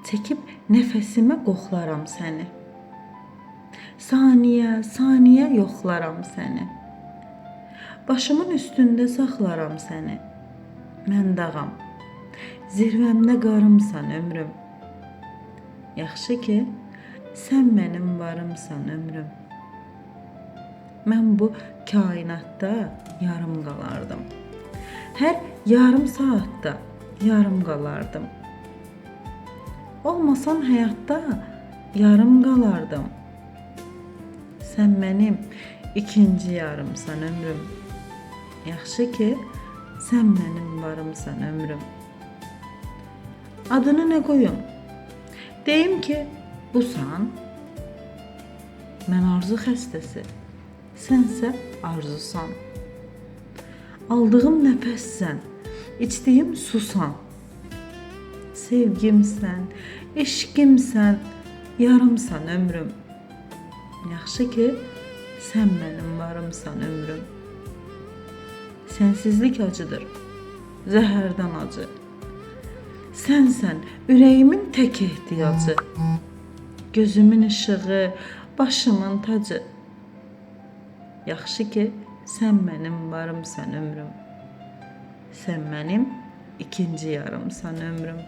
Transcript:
çəkib nəfəsimə qoxlaram səni. Saniyə, saniyə yoxlaram səni. Başımın üstündə saxlaram səni. Mən dağam, zirvəmdə qarımsan ömrüm. Yaxşı ki, sən mənim varımsan ömrüm. Mən bu kainatda yarım qalardım. Hər yarım saatda yarım qalardım. Olmasan həyatda yarım qalardım. Sən mənim ikinci yarımsan ömrüm. Yaxşı ki, sən mənim varımsan ömrüm. Adını nə qoyum? Deyim ki, busan. Mən arzu xəstəsi, sənsə arzusan. Aldığım nəfəssən, içdiyim susan. Sevgimsən, eşqimsən, yarımsan ömrüm. Yaxşı ki, sən mənim varımsan ömrüm. Sənsizlik acıdır, zəhərdən acı. Sənsən ürəyimin tək ehtiyacı. Gözümün işığı, başımın tacı. Yaxşı ki, sən mənim varımsan ömrüm. Sən mənim ikinci yarımsan ömrüm.